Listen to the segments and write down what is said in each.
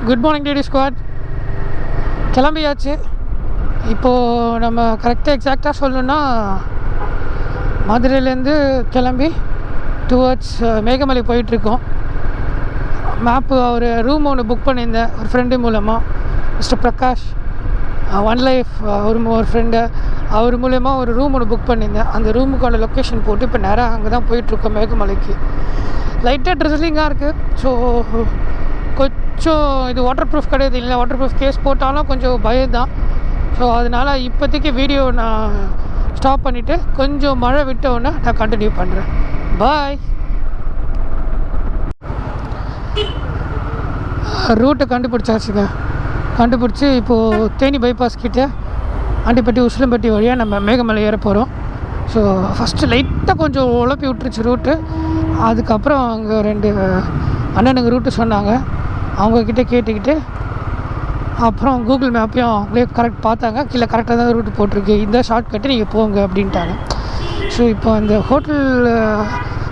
Good morning DD squad. கிளம்பியாச்சு. இப்போது நம்ம கரெக்டாக எக்ஸாக்டாக சொல்லணுன்னா மதுரையிலேருந்து கிளம்பி டுவர்ட்ஸ் மேகமலை போயிட்டுருக்கோம். மேப்பு ஒரு ரூம் ஒன்று புக் பண்ணியிருந்தேன் ஒரு ஃப்ரெண்டு மூலமாக, மிஸ்டர் பிரகாஷ் ஒன் லைஃப் ஒரு ஃப்ரெண்டு, அவர் மூலயமா ஒரு ரூம் ஒன்று புக் பண்ணியிருந்தேன். அந்த ரூமுக்கான லொக்கேஷன் போட்டு இப்போ நேராக அங்கே தான் போயிட்டுருக்கோம் மேகமலைக்கு. லைட்டாக ட்ரெஸ்லிங்காக இருக்குது. ஸோ கொஞ்சம் இது வாட்டர் ப்ரூஃப் கிடையாது, இல்லை வாட்டர் ப்ரூஃப் கேஸ் போட்டாலும் கொஞ்சம் பயம்தான். ஸோ அதனால் இப்போதைக்கு வீடியோ நான் ஸ்டாப் பண்ணிவிட்டு கொஞ்சம் மழை விட்டோன்னே நான் கண்டினியூ பண்ணுறேன். பாய். ரூட்டை கண்டுபிடிச்சி இப்போது தேனி பைபாஸ் கிட்டே ஆண்டிப்பட்டி உசிலம்பட்டி வழியாக நம்ம மேகமலை ஏற போகிறோம். ஸோ ஃபஸ்ட்டு லைட்டாக கொஞ்சம் உழப்பி விட்டுருச்சு ரூட்டு. அதுக்கப்புறம் அங்கே 2 அண்ணனுங்க ரூட்டு சொன்னாங்க, அவங்கக்கிட்ட கேட்டுக்கிட்டு அப்புறம் கூகுள் மேப்பையும் அவங்களே கரெக்ட் பார்த்தாங்க. கீழே கரெக்டாக தான் ரூட்டு போட்டிருக்கு, இந்த ஷார்ட்கட்டு நீங்கள் போங்க அப்படின்ட்டாங்க. ஸோ இப்போ அந்த ஹோட்டல்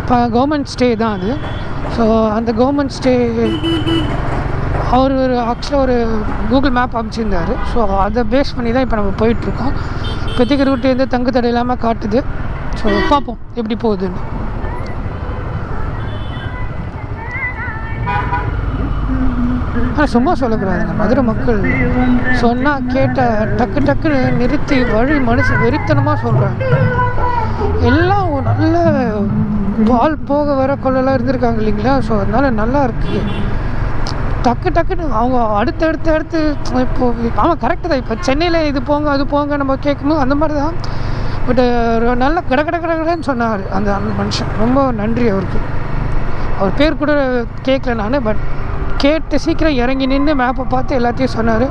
இப்போ கவர்மெண்ட் ஸ்டே தான் அது. ஸோ அந்த கவர்மெண்ட் ஸ்டே அவர் ஆக்சுவலாக ஒரு கூகுள் மேப் அமைச்சிருந்தார். ஸோ அதை பேஸ் பண்ணி தான் இப்போ நம்ம போயிட்டுருக்கோம். இப்போதைக்கு ரூட்டு வந்து தங்கு தடை இல்லாமல் காட்டுது. ஸோ பார்ப்போம் எப்படி போகுதுன்னு. ஆனால் சும்மா சொல்லக்கூடாதுங்க, மதுரை மக்கள் சொன்னால் கேட்ட டக்குன்னு நிறுத்தி வழி மனுஷன் வெறித்தனமாக சொல்கிறாங்க. எல்லாம் நல்ல பால் போக வர கொள்ளலாம் இருந்திருக்காங்க இல்லைங்களா. ஸோ அதனால் நல்லா இருக்குது. டக்குன்னு அவங்க அடுத்து இப்போது ஆமாம் கரெக்டு தான். இப்போ சென்னையில் இது போங்க அது போங்க நம்ம கேட்கும்போது அந்த மாதிரி தான். பட்டு நல்லா கடன்னு சொன்னார் அந்த மனுஷன். ரொம்ப நன்றி அவருக்கு. அவர் பேர் கூட கேட்கல நான், பட் கேட்டு சீக்கிரம் இறங்கி நின்று மேப்பை பார்த்து எல்லாத்தையும் சொன்னார்.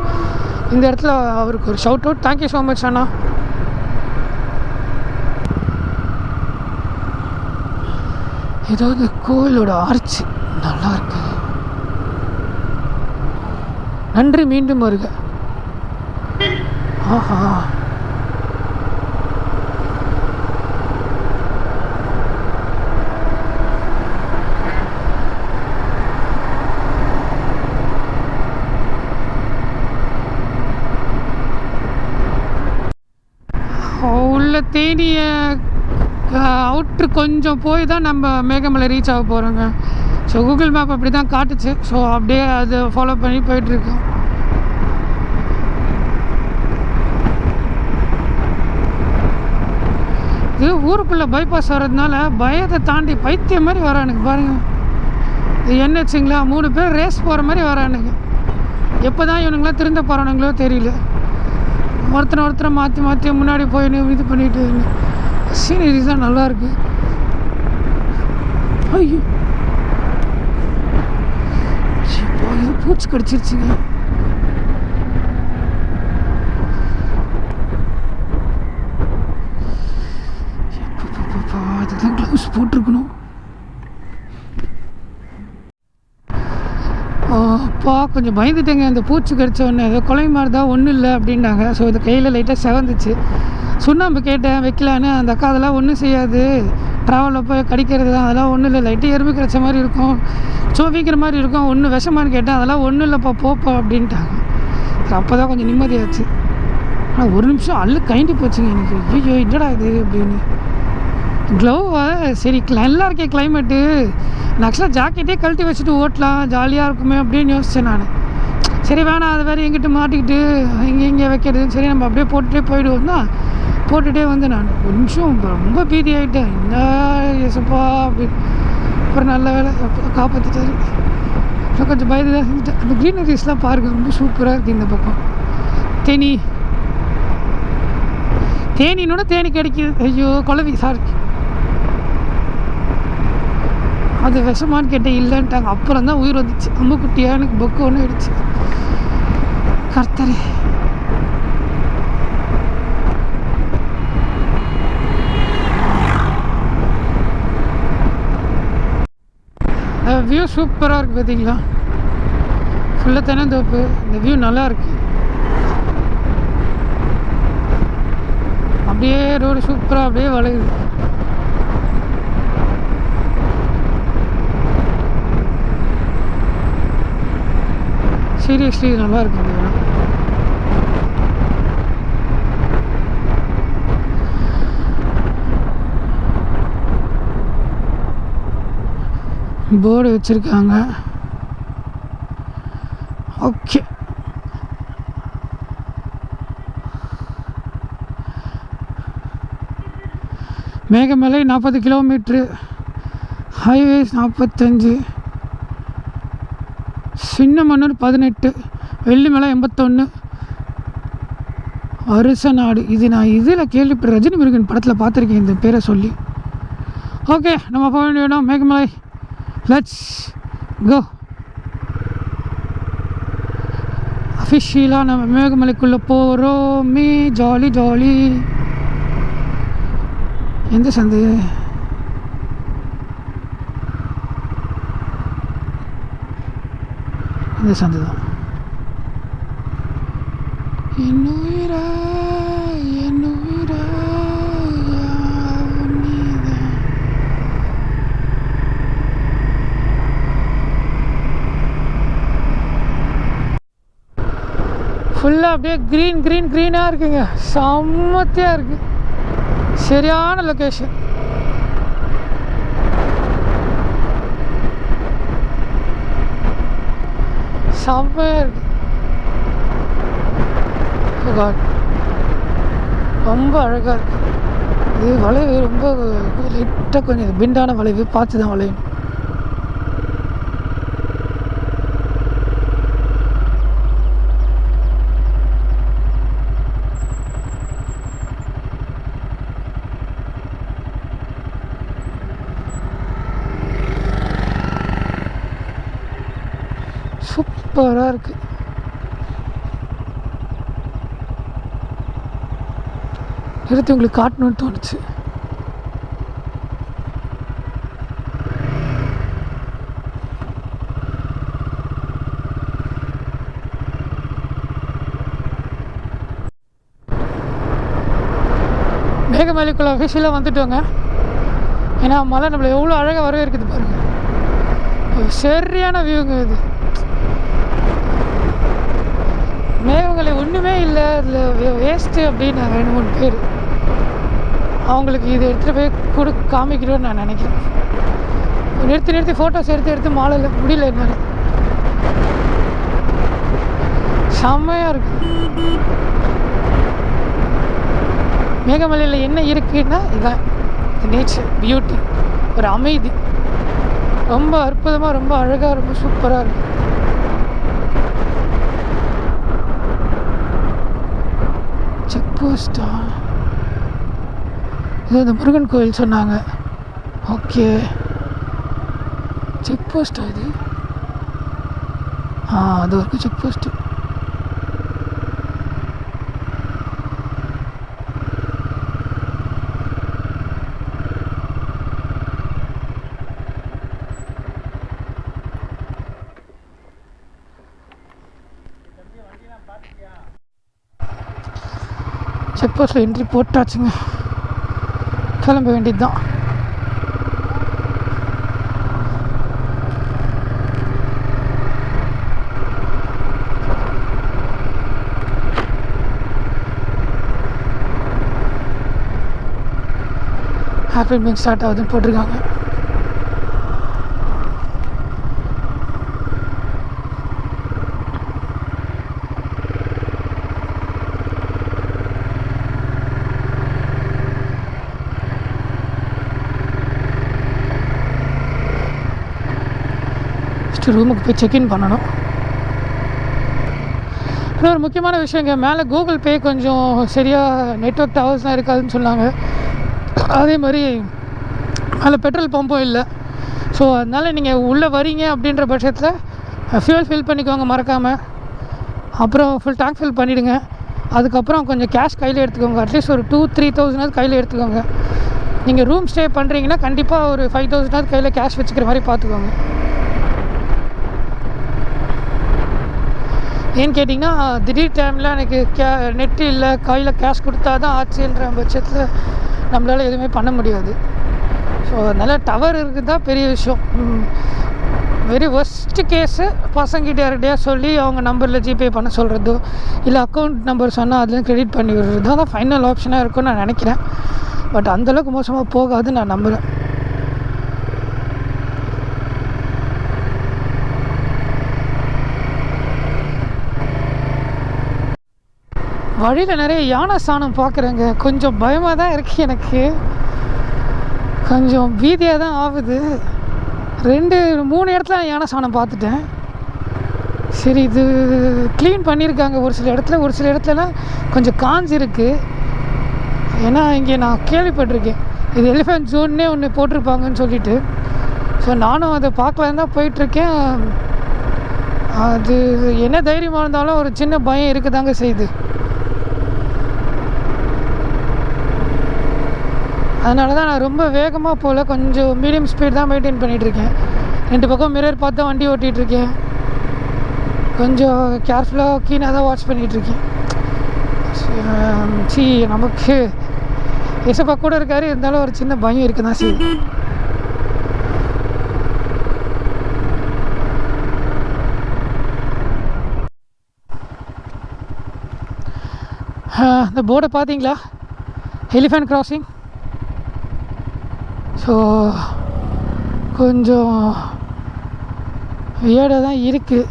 இந்த இடத்துல அவருக்கு ஒரு shout out. Thank you so much அண்ணா. ஏதோ இந்த கோவிலோட ஆர்ச் நல்லா இருக்கு. நன்றி, மீண்டும் வருக. ஆஹா, உள்ள தேனிய அவுட்ரு கொஞ்சம் போய் தான் நம்ம மேகமலை ரீச் ஆக போகிறோங்க. ஸோ கூகுள் மேப் அப்படி தான் காட்டுச்சு. ஸோ அப்படியே அதை ஃபாலோ பண்ணி போயிட்டுருக்கோம். இது ஊருக்குள்ளே பைபாஸ் வர்றதுனால பயத்தை தாண்டி பைத்தியம் மாதிரி வரானுங்க பாருங்கள். இது என்னச்சுங்களா, 3 பேர் ரேஸ் போகிற மாதிரி வரானுங்க. எப்போ தான் இவனுங்களாம் திருந்த போகிறானுங்களோ தெரியல. ஒருத்தரை மாற்றி முன்னாடி போய் இது பண்ணிட்டு சீனரிஸ் தான் நல்லாயிருக்கு. ஐயோ இது பூச்சி கடிச்சிருச்சுங்க. அதுதான் க்ளவுஸ் போட்டிருக்கணும். அப்பா கொஞ்சம் பயந்துட்டேங்க. அந்த பூச்சி கடிச்சோடனே ஏதோ கொலை மாதிரி தான், ஒன்றும் இல்லை அப்படின்னாங்க. ஸோ இது கையில் லைட்டாக செவந்துச்சு. சுண்ணாம்பு கேட்டேன் வைக்கலான்னு. அந்த அக்கா அதெல்லாம் ஒன்றும் செய்யாது, ட்ராவலில் போய் கடிக்கிறது தான், அதெல்லாம் ஒன்றும் இல்லை, லைட்டாக எறும்பு கிடச்ச மாதிரி இருக்கும், சோவிக்கிற மாதிரி இருக்கும், ஒன்றும் விஷமானு கேட்டேன். அதெல்லாம் ஒன்றும் இல்லைப்பா போப்பா அப்படின்ட்டாங்க. அப்போ தான் கொஞ்சம் நிம்மதியாச்சு. ஆனால் ஒரு நிமிஷம் கைண்டி போச்சுங்க எனக்கு. ஐயோ என்னடா இது அப்படின்னு. க்ளோவா சரி நல்லா இருக்கே கிளைமேட்டு, நான் ஆக்சுவலாக ஜாக்கெட்டே கழட்டி வச்சுட்டு ஓட்டலாம், ஜாலியாக இருக்குமே அப்படின்னு யோசித்தேன் நான். சரி வேணாம், அது வேறு எங்கிட்ட மாட்டிக்கிட்டு இங்கே வைக்கிறது, சரி நம்ம அப்படியே போட்டுகிட்டே போயிடுவோம் தான் போட்டுகிட்டே வந்து நான் ஒரு நிமிஷம் ரொம்ப பீதி ஆகிட்டேன். என்ன எசப்பா அப்படின்னு. அப்புறம் நல்ல வேலை காப்பாற்றிட்டாரு. கொஞ்சம் பயந்து தான் செஞ்சுட்டேன். அந்த க்ரீனரிஸ்லாம் பாருங்கள், ரொம்ப சூப்பராக இருக்குது இந்த பக்கம். தேனினோட தேனி கிடைக்கிது. ஐயோ குழவி சாரி, அது விஷமானு கேட்டேன், இல்லைன்ட்டாங்க. அப்புறம் தான் உயிர் வந்துச்சு. ரொம்ப குட்டியாக எனக்கு பொக்கு ஒன்று ஆயிடுச்சு. கர்த்தரே. வியூ சூப்பராக இருக்குது பார்த்தீங்களா, ஃபுல்லாக தென்னந்தோப்பு. இந்த வியூ நல்லா இருக்குது. அப்படியே ரோடு சூப்பராக அப்படியே வளையுது. சீரியஸ்லி நல்லா இருக்கு இந்த இடம். போர்டு வச்சுருக்காங்க. Okay, Megamalai 40 kilometre, highways 45, Chinnamanur 18, Vellimalai 81, Varusanadu. இது நான் இதில் கேள்விப்பட்ட ரஜினி முருகன் படத்தில் பார்த்துருக்கேன் இந்த பேரை சொல்லி. ஓகே, நம்ம போக வேண்டிய இடம் மேகமலை. Let's go. அஃபிஷியலாக நம்ம மேகமலைக்குள்ளே போகிறோமே. Jolly jolly. எந்த சந்து? இந்த சந்து தான். என்னுயிரா என்னுயிரா ஃபுல்லாக அப்படியே க்ரீனாக இருக்குங்க. செம்மத்தியாக இருக்குது. சரியான லொக்கேஷன். செம்மையாக இருக்குது. ரொம்ப அழகாக இருக்குது. இது வளைவு ரொம்ப லைட்டாக கொஞ்சம் பிண்டான வளைவு, பார்த்து தான் வளையணும். சூப்பராக இருக்குது. எடுத்து உங்களுக்கு காட்டணும்னு தோணுச்சு. மேகமலைக்குள்ள அஃபிஷியலாக வந்துட்டோங்க. ஏன்னா மலை நம்மளை எவ்வளோ அழகாக வரவே இருக்குது பாருங்கள். சரியான வியூங்க இது. மேகமலை ஒன்றுமே இல்லை, இதில் வேஸ்ட்டு அப்படின்னு 2-3 பேர். அவங்களுக்கு இது எடுத்துகிட்டு போய் காமிக்கணும்னு நான் நினைக்கிறேன். நிறுத்தி ஃபோட்டோஸ் எடுத்து மாலையில் முடியல என்னால். செம்மையாக இருக்குது. மேகமலையில் என்ன இருக்குன்னா இதுதான் நேச்சர் பியூட்டி, ஒரு அமைதி. ரொம்ப அற்புதமாக, ரொம்ப அழகாக, ரொம்ப சூப்பராக இருக்குது. செக் போஸ்டா? இது இந்த முருகன் கோயில் சொன்னாங்க. ஓகே, செக் போஸ்டா இது? அது வரைக்கும் செக் போஸ்ட்டு. செக் போஸ்ட்டில் என்ட்ரி போட்டாச்சுங்க. கிளம்ப வேண்டியது தான். ஹாப்பி மீன் ஸ்டார்ட் ஆகுதுன்னு போட்டிருக்காங்க. ரூமுக்கு போய் செக்இன் பண்ணணும். இன்னொரு முக்கியமான விஷயம், இங்கே மேலே கூகுள் பே கொஞ்சம் சரியாக நெட்வொர்க் டவர்ஸ்லாம் இருக்காதுன்னு சொன்னாங்க. அதே மாதிரி மேலே பெட்ரோல் பம்பும் இல்லை. ஸோ அதனால் நீங்கள் உள்ளே வரீங்க அப்படின்ற பட்சத்தில் ஃபியூல் ஃபில் பண்ணிக்கோங்க மறக்காமல். அப்புறம் ஃபுல் டேங்க் ஃபில் பண்ணிவிடுங்க. அதுக்கப்புறம் கொஞ்சம் கேஷ் கையில் எடுத்துக்கோங்க. அட்லீஸ்ட் ஒரு 2-3,000 கையில் எடுத்துக்கோங்க. நீங்கள் ரூம் ஸ்டே பண்ணுறீங்கன்னா கண்டிப்பாக ஒரு 5,000 கையில் கேஷ் வச்சுக்கிற மாதிரி பார்த்துக்கோங்க. ஏன்னு கேட்டிங்கன்னா திடீர் டைமில் எனக்கு நெட்டு இல்லை, கையில் கேஷ் கொடுத்தா தான் ஆச்சுன்ற பட்சத்தில் நம்மளால் எதுவுமே பண்ண முடியாது. ஸோ அதனால் டவர் இருக்குது தான் பெரிய விஷயம். வெரி ஒஸ்ட்டு கேஸு பசங்கிட்ட யார்கிட்டயா சொல்லி அவங்க நம்பரில் ஜிபே பண்ண சொல்கிறதோ இல்லை அக்கௌண்ட் நம்பர் சொன்னால் அதுலேருந்து க்ரெடிட் பண்ணி விடுறதோ தான் ஃபைனல் ஆப்ஷனாக இருக்கும்னு நான் நினைக்கிறேன். பட் அந்தளவுக்கு மோசமாக போகாதுன்னு நான் நம்புகிறேன். வழியில் நிறைய யானை சாணம் பார்க்குறேங்க. கொஞ்சம் பயமாக தான் இருக்குது, எனக்கு கொஞ்சம் பீதியாக தான் ஆகுது. 2-3 இடத்துல யானை சாணம் பார்த்துட்டேன். சரி, இது க்ளீன் பண்ணியிருக்காங்க ஒரு சில இடத்துல, ஒரு சில இடத்துலலாம் கொஞ்சம் காஞ்சிருக்கு. ஏன்னா இங்கே நான் கேள்விப்பட்டிருக்கேன் இது எலிஃபென்ட் ஜோன்னே ஒன்று போட்டிருப்பாங்கன்னு சொல்லிட்டு. ஸோ நானும் அதை பார்க்கலான்னு தான் போயிட்டுருக்கேன். அது என்ன தைரியமாக இருந்தாலும் ஒரு சின்ன பயம் இருக்க தாங்க செய்யுது. அதனால தான் நான் ரொம்ப வேகமாக போகல, கொஞ்சம் மீடியம் ஸ்பீட் தான் மெயின்டைன் பண்ணிகிட்ருக்கேன். 2 பக்கம் மிரர் பார்த்து தான் வண்டி ஓட்டிகிட்ருக்கேன். கொஞ்சம் கேர்ஃபுல்லாக கீனாக தான் வாட்ச் பண்ணிகிட்ருக்கேன். நமக்கு ஏசப்பா கூட இருக்காரு, இருந்தாலும் ஒரு சின்ன பயம் இருக்க தான் செய்யுது. இந்த போர்டை பார்த்தீங்களா, எலிஃபென்ட் கிராசிங். ஸோ கொஞ்சம் வியர்டாக தான் இருக்குது.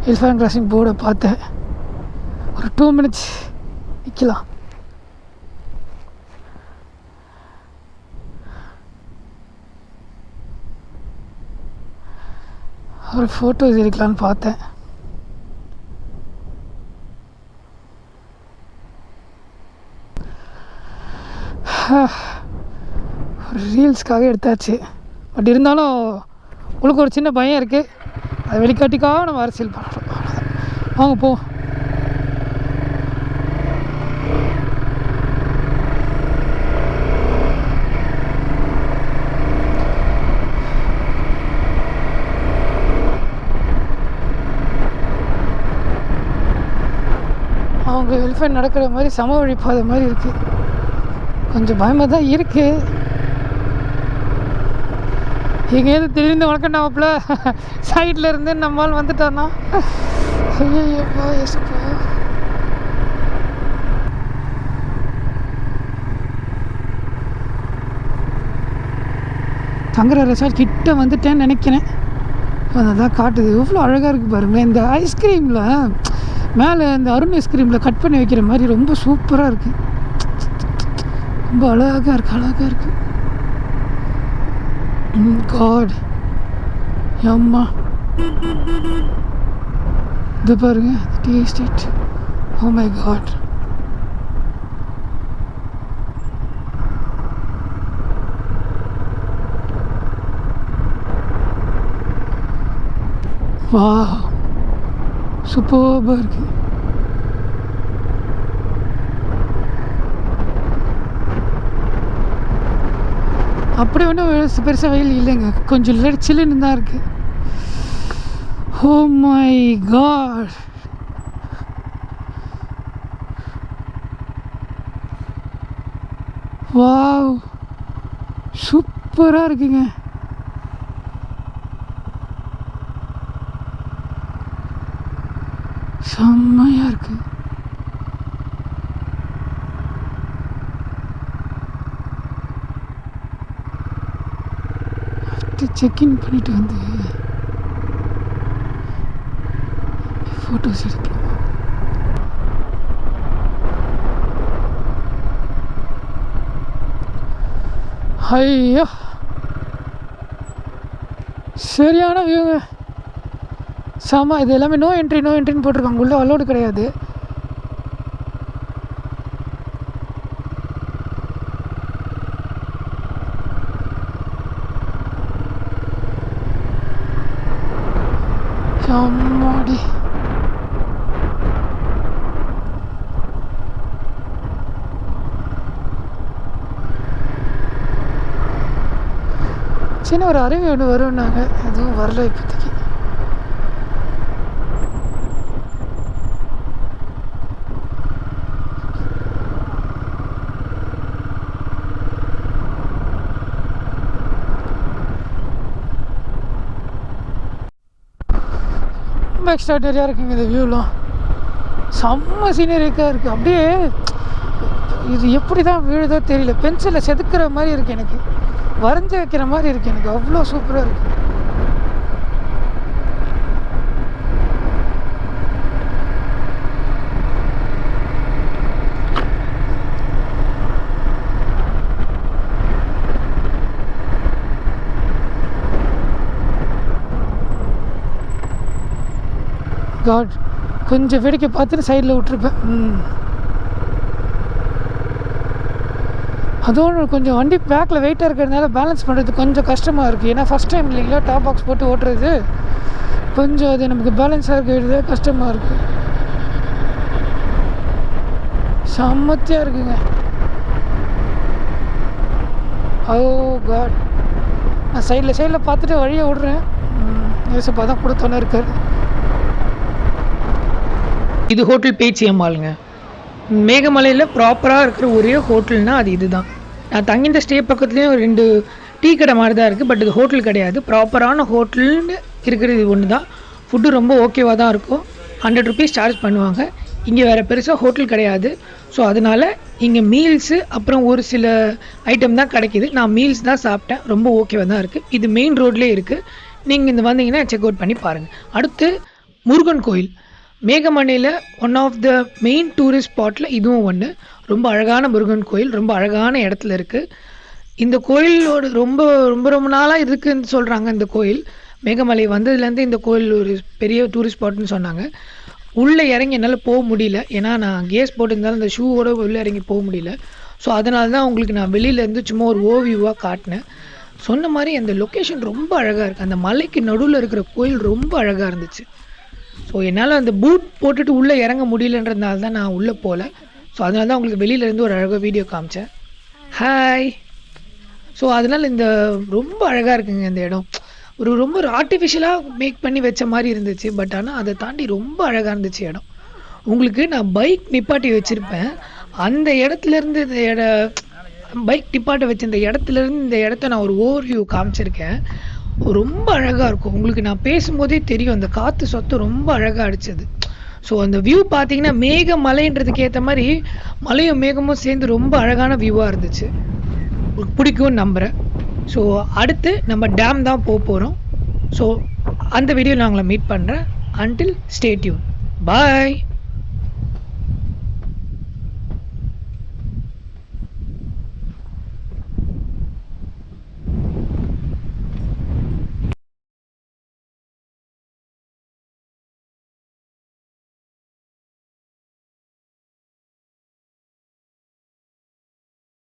எலிஃபென்ட் கிராசிங் போர்டை பார்த்தேன். ஒரு 2 மினிட்ஸ் நிற்கலாம். ஒரு ஃபோட்டோஸ் எடுக்கலான்னு பார்த்தேன். ஒரு ரீல்ஸ்க்காக எடுத்தாச்சு. பட் இருந்தாலும் உங்களுக்கு ஒரு சின்ன பயம் இருக்குது, அதை வெளிக்காட்டிக்காக நம்ம அரசியல் பண்ணுறோம். வாங்க போ. அவங்க எலிஃபென்ட் நடக்கிற மாதிரி சம வழிப்பாத மாதிரி இருக்குது. கொஞ்சம் பயமாக தான் இருக்குது. எங்கேயாவது திடீர்னு வளர்க்கண்டாமப்பில் சைடில் இருந்து நம்மால் வந்துட்டான்னா ஐயோப்பா எஸ்ப்பா. தங்குற ரெசார்ட் கிட்ட வந்துட்டேன்னு நினைக்கிறேன். அதான் காட்டுது. எவ்வளோ அழகாக இருக்குது பாருங்களேன். இந்த ஐஸ்கிரீமில் மேலே இந்த அருண் ஐஸ்கிரீமில் கட் பண்ணி வைக்கிற மாதிரி ரொம்ப சூப்பராக இருக்குது. ரொம்ப அழகாக இருக்குது, அழகாக இருக்குது. காட் அம்மா, இது பாருங்க, tea estate. Oh my god. வா, சூப்பராக இருக்குது. அப்படி ஒன்றும் பெருசாக வெயில் இல்லைங்க, கொஞ்சம் சில்லுன்னு தான் இருக்குது. ஓ மை காட். வாவ், சூப்பராக இருக்குங்க. செம்மையாக இருக்குது. செக்இன் பண்ணிட்டு வந்து ஃபோட்டோஸ் எடுக்கலாம். ஐயோ, சரியான வியூங்க. சாமா, இது எல்லாமே நோ என்ட்ரின்னு போட்டிருக்காங்க. உள்ள அலோடு கிடையாது. அம்மாடி, சின்ன ஒரு அருவி ஒன்று வரும்னாங்க, எதுவும் வரல இப்போதைக்கு. ரொம்ப எக்ஸ்ட்ராடனரியாக இருக்குங்க இந்த வியூலாம். செம்ம சீனரிக்காக இருக்குது. அப்படியே இது எப்படி தான் விழுதோ தெரியல, பென்சிலில் செதுக்கிற மாதிரி இருக்குது, எனக்கு வரைஞ்சி வைக்கிற மாதிரி இருக்குது, எனக்கு அவ்வளோ சூப்பராக இருக்குது. காட், கொஞ்சம் வேடிக்கை பார்த்துட்டு சைடில் விட்டுருப்பேன். அதுவும் கொஞ்சம் வண்டி பேக்கில் வெயிட்டாக இருக்கிறதுனால பேலன்ஸ் பண்ணுறது கொஞ்சம் கஷ்டமாக இருக்குது. ஏன்னா ஃபஸ்ட் டைம் இல்லைங்களா டாப் பாக்ஸ் போட்டு ஓட்டுறது, கொஞ்சம் அது நமக்கு பேலன்ஸாக இருக்கிறது கஷ்டமாக இருக்குது. செம்மத்தியாக இருக்குங்க. ஓ காட், நான் சைடில் பார்த்துட்டு வழியை விடுறேன். யோசிப்பா தான் கொடுத்தோன்னே இருக்காரு. இது ஹோட்டல் பேச்சி அம்மாளுங்க. மேகமலையில் ப்ராப்பராக இருக்கிற ஒரே ஹோட்டல்னால் அது இது தான். நான் தங்கியிருந்த ஸ்டே பக்கத்துலேயும் 2 டீ கடை மாதிரி தான் இருக்குது. பட் இது ஹோட்டல் கிடையாது. ப்ராப்பரான ஹோட்டல்னு இருக்கிறது இது ஒன்று தான். ஃபுட்டு ரொம்ப ஓகேவாக தான் இருக்கும். 100 ருபீஸ் சார்ஜ் பண்ணுவாங்க. இங்கே வேறு பெருசாக ஹோட்டல் கிடையாது. ஸோ அதனால் இங்கே மீல்ஸு அப்புறம் ஒரு சில ஐட்டம் தான் கிடைக்கிது. நான் மீல்ஸ் தான் சாப்பிட்டேன். ரொம்ப ஓகேவாக தான் இருக்குது. இது மெயின் ரோட்லேயே இருக்குது. நீங்கள் இந்த வந்தீங்கன்னா செக் அவுட் பண்ணி பாருங்கள். அடுத்து முருகன் கோயில். மேகமலையில் one of the main tourist ஸ்பாட்டில் இதுவும் ஒன்று. ரொம்ப அழகான முருகன் கோயில், ரொம்ப அழகான இடத்துல இருக்குது. இந்த கோயிலோட ரொம்ப ரொம்ப ரொம்ப நாளாக இருக்குதுன்னு சொல்கிறாங்க. இந்த கோயில் மேகமலை வந்ததுலேருந்து இந்த கோயில் ஒரு பெரிய டூரிஸ்ட் ஸ்பாட்னு சொன்னாங்க. உள்ளே இறங்கி என்னால் போக முடியல, ஏன்னா நான் கேஸ் போட்டிருந்தாலும் இந்த ஷூவோட உள்ளே இறங்கி போக முடியல. ஸோ அதனால தான் உங்களுக்கு நான் வெளியிலேருந்து சும்மா ஒரு ஓவியூவாக காட்டினேன். சொன்ன மாதிரி அந்த லொக்கேஷன் ரொம்ப அழகாக இருக்குது. அந்த மலைக்கு நடுவில் இருக்கிற கோயில் ரொம்ப அழகாக இருந்துச்சு. ஸோ என்னால் அந்த பூட் போட்டுட்டு உள்ளே இறங்க முடியலன்றதுனால தான் நான் உள்ளே போகல. ஸோ அதனால தான் உங்களுக்கு வெளியிலேருந்து ஒரு அழகாக வீடியோ காமிச்சேன். ஹாய். ஸோ அதனால் இந்த ரொம்ப அழகாக இருக்குங்க இந்த இடம். ரொம்ப ஆர்டிஃபிஷியலாக மேக் பண்ணி வச்ச மாதிரி இருந்துச்சு. பட் ஆனால் அதை தாண்டி ரொம்ப அழகாக இருந்துச்சு இடம். உங்களுக்கு நான் பைக் நிப்பாட்டி வச்சுருப்பேன். அந்த இடத்துலேருந்து இந்த பைக் நிப்பாட்ட வச்ச இந்த இடத்துலேருந்து இந்த இடத்த நான் ஒரு ஓவர்வியூ காமிச்சிருக்கேன். ரொம்ப அழகாக இருக்கும். உங்களுக்கு நான் பேசும்போதே தெரியும், அந்த காற்று சொத்து ரொம்ப அழகாக அடிச்சது. ஸோ அந்த வியூ பார்த்தீங்கன்னா மேகமலைன்றதுக்கு ஏற்ற மாதிரி மலையும் மேகமும் சேர்ந்து ரொம்ப அழகான வியூவாக இருந்துச்சு. பிடிக்கும்னு நம்புகிறேன். ஸோ அடுத்து நம்ம டேம் தான் போகிறோம். ஸோ அந்த வீடியோ நான் உங்களை மீட் பண்ணுறேன். Until stay tuned. பாய்.